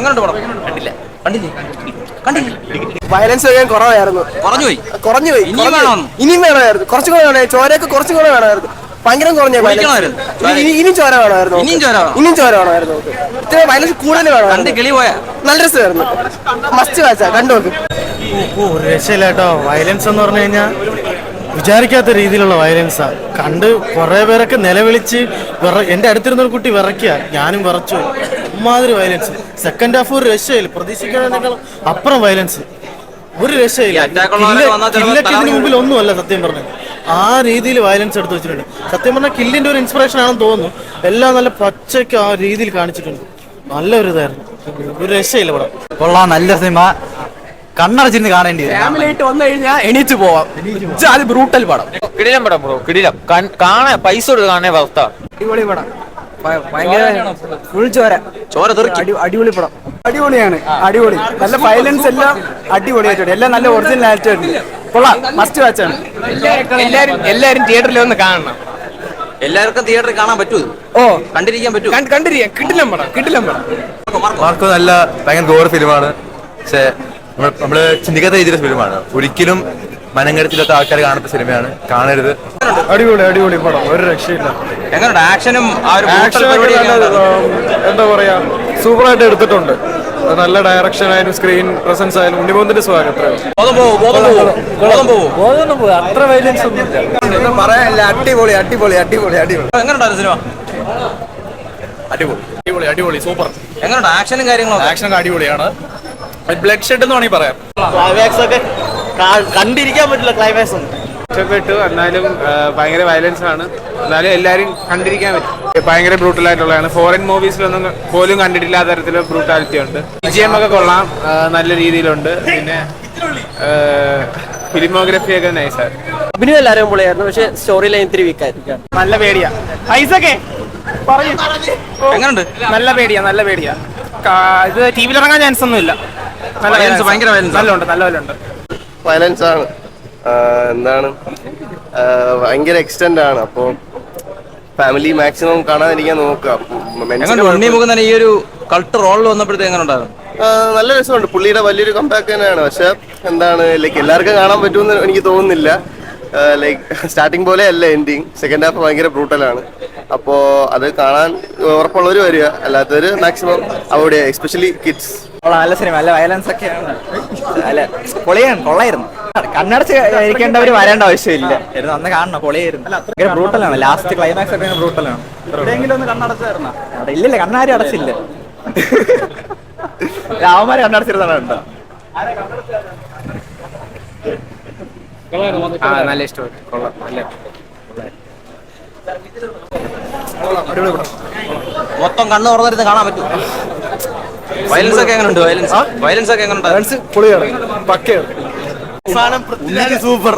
എങ്ങനെയുണ്ട് പടം? കണ്ടില്ല. കണ്ടില്ലേ? കണ്ടില്ലേ? വയലൻസ് കുറവായിരുന്നു. കുറഞ്ഞു പോയി. ഇനിയും വേണമായിരുന്നു. കുറച്ചും കൂടെ വേണമായിരുന്നു. ചോരയൊക്കെ കുറച്ചും കൂടെ വേണമായിരുന്നു. ഭയങ്കര കുറഞ്ഞ ഇനിയും ചോര വേണമായിരുന്നു. ഇനിയും ചോര വേണമായിരുന്നു. ഇത്ര വയലൻസ് കൂടുതൽ വേണമായിരുന്നു. നല്ല രസമായിരുന്നു. മസ്റ്റ് വാച്ചാ, കണ്ടു. ഒരു രക്ഷയില്ല കേട്ടോ. വയലൻസ് എന്ന് പറഞ്ഞു കഴിഞ്ഞാൽ വിചാരിക്കാത്ത രീതിയിലുള്ള വയലൻസാ. കണ്ട് കുറേ പേരൊക്കെ നിലവിളിച്ച് എൻ്റെ അടുത്തിരുന്നൊരു കുട്ടി വിറയ്ക്കുക, ഞാനും വിറച്ചു. ഉമ്മാതിരി വയലൻസ്. സെക്കൻഡ് ഹാഫ് ഒരു രക്ഷയില്ല. പ്രതീക്ഷിക്കുന്നതിനേക്കാൾ അപ്പുറം വയലൻസ്. ഒരു രക്ഷയില്ല. കില്ലൊക്കെ മുമ്പിൽ ഒന്നുമല്ല സത്യം പറഞ്ഞത്. ആ രീതിയിൽ വയലൻസ് എടുത്ത് വെച്ചിട്ടുണ്ട്. സത്യം പറഞ്ഞാൽ കില്ലിന്റെ ഒരു ഇൻസ്പിറേഷൻ ആണെന്ന് തോന്നുന്നു. എല്ലാം നല്ല പച്ചയ്ക്ക് ആ രീതിയിൽ കാണിച്ചിട്ടുണ്ട്. നല്ലൊരു ഇതായിരുന്നു. ഒരു രക്ഷയില്ല പടം. കൊള്ളാം, നല്ല സിനിമ. കണ്ണടച്ചിരുന്ന് കാണേണ്ടി ഫാമിലിയായിട്ട് വന്നു കഴിഞ്ഞാൽ എണീറ്റ് പോവാം. അത് ബ്രൂട്ടൽ പടം. കിടിലം പടം ബ്രോ, കിടിലം. കാണാൻ പൈസ കൊടുത്ത് കാണാൻ അവസ്ഥ. അടിപൊളി പടം. ഭയങ്കര ഫുൾ ചോര തെറിക്കും. അടിപൊളി പടം. അടിപൊളിയാണ്. അടിപൊളി. നല്ല വയലൻസ് എല്ലാം അടിപൊളിയായിട്ടുണ്ട്. എല്ലാം നല്ല ഒറിജിനൽ ആയിട്ടുണ്ട്. കൊള്ളാം. മസ്റ്റ് വാച്ചാണ്. എല്ലാരും തിയേറ്ററിൽ വന്ന് കാണണം. എല്ലാവർക്കും തിയേറ്ററിൽ കാണാൻ പറ്റൂ. കണ്ടിരിക്കാൻ പറ്റൂ. കണ്ടിരിക്കാം. കിടിലം പടം. മാർക്കോ നല്ല ഭയങ്കര ഗോർ ഫിലിമാണ്. പക്ഷെ നമ്മള് ചിന്തിക്കാത്ത രീതിയിലുള്ള ഫിലിമാണ്. ഒരിക്കലും മനങ്കരത്തിലത്തെ ആൾക്കാർ കാണുന്ന സിനിമയാണ്. കാണരുത്. അടിപൊളി പടം. ഒരു രക്ഷയില്ല. എങ്ങനെയുണ്ട് ആക്ഷനും? എന്താ പറയാ, സൂപ്പറായിട്ട് എടുത്തിട്ടുണ്ട്. നല്ല ഡയറക്ഷൻ ആയാലും സ്ക്രീൻ പ്രസൻസ് ആയാലും ഉണ്ണിമോന്തിന്റെ സ്വാഗതം. അത്ര വയലൻസ് ഒന്നും പറയാനില്ല. അടിപൊളി. എങ്ങനെയുണ്ടായിരുന്നു സിനിമ? അടിപൊളി സൂപ്പർ. എങ്ങനെയുണ്ട് ആക്ഷനും കാര്യങ്ങളും? ആക്ഷൻ അടിപൊളിയാണ്. ബ്ലഡ് ഷെഡ് എന്ന് വേണമെങ്കിൽ പറയാം. ക്ലൈമാക്സ് ഒക്കെ കണ്ടിരിക്കാൻ പറ്റില്ല. ക്ലൈമാക്സ് ഒന്നും ഇഷ്ടപ്പെട്ടു. എന്നാലും ഭയങ്കര വയലൻസ് ആണ്. എന്നാലും എല്ലാവരും കണ്ടിരിക്കാൻ പറ്റും. ഭയങ്കര ബ്രൂട്ടൽ ആയിട്ടുള്ളതാണ്. ഫോറിൻ മൂവീസിലൊന്നും പോലും കണ്ടിട്ടില്ലാത്ത തരത്തിലുള്ള ബ്രൂട്ടാലിറ്റി ഉണ്ട്. വിജയം ഒക്കെ കൊള്ളാം, നല്ല രീതിയിലുണ്ട്. പിന്നെ ഫിലിമോഗ്രഫി ഒക്കെ നൈസാണ്. അഭിനയം എല്ലാവരും പൊളിയായിരുന്നു. പക്ഷെ സ്റ്റോറി ലൈൻ ഇത്തിരി വീക്കായിരിക്കും. നല്ല പേടിയാ. ഐസൊക്കെ എങ്ങനെയുണ്ട്? നല്ല പേടിയാ. ഇത് ടി വിയിൽ ഇറങ്ങാൻ ചാൻസ് ഒന്നും ഇല്ല. ഭയങ്കര നല്ലുണ്ട്. വയലൻസ് ആണ്. എന്താണ്, ഭയങ്കര എക്സ്റ്റെൻഡ് ആണ്. അപ്പോൾ ഫാമിലി മാക്സിമം കാണാതിരിക്കാൻ നോക്കുക. ഈ ഒരു കൾട്ട് റോളിൽ വന്നപ്പോഴത്തേക്ക് എങ്ങനെ ഉണ്ടായിരുന്നു? നല്ല രസമുണ്ട്. പുള്ളിയുടെ വലിയൊരു കമ്പാക്ക് തന്നെയാണ്. പക്ഷെ എന്താണ്, ലൈക്ക് എല്ലാവർക്കും കാണാൻ പറ്റുമെന്ന് എനിക്ക് തോന്നുന്നില്ല. ലൈക്ക് സ്റ്റാർട്ടിങ് പോലെ അല്ല എൻഡിങ്. സെക്കൻഡ് ഹാഫ് ഭയങ്കര ബ്രൂട്ടലാണ്. അപ്പോൾ അത് കാണാൻ ഉറപ്പുള്ളവർ വരിക, അല്ലാത്തവർ മാക്സിമം അവിടെ, എസ്പെഷ്യലി കിഡ്സ്. നല്ല സിനിമ. നല്ല വയലൻസ് ഒക്കെയാണ്. അല്ല, കൊള്ളായിരുന്നു. കണ്ണടച്ച് ഇരിക്കേണ്ടവർ വരേണ്ട ആവശ്യമില്ല. അന്ന് കാണണം. പൊളിയായിരുന്നു. ഭയങ്കര ബ്രൂട്ടലാണ്. ലാസ്റ്റ് ക്ലൈമാക്സ് ഒക്കെ ബ്രൂട്ടലാണ്. ഇല്ലില്ല, കണ്ണാരും അടച്ചില്ല. രാമന്മാരെ കണ്ണടച്ചിരുന്നാണ് ഉണ്ടോ? നല്ല ഇഷ്ടപ്പെട്ടു. കൊള്ളാം. മൊത്തം കണ്ണ് തുറന്നിരുന്ന് കാണാൻ പറ്റും. വയലൻസ് ഒക്കെ എങ്ങനെയുണ്ട്? വയലൻസ് ഒക്കെ എങ്ങനെയുണ്ട്? പൊളിയാണ്. പക്കയാണ്. സൂപ്പർ.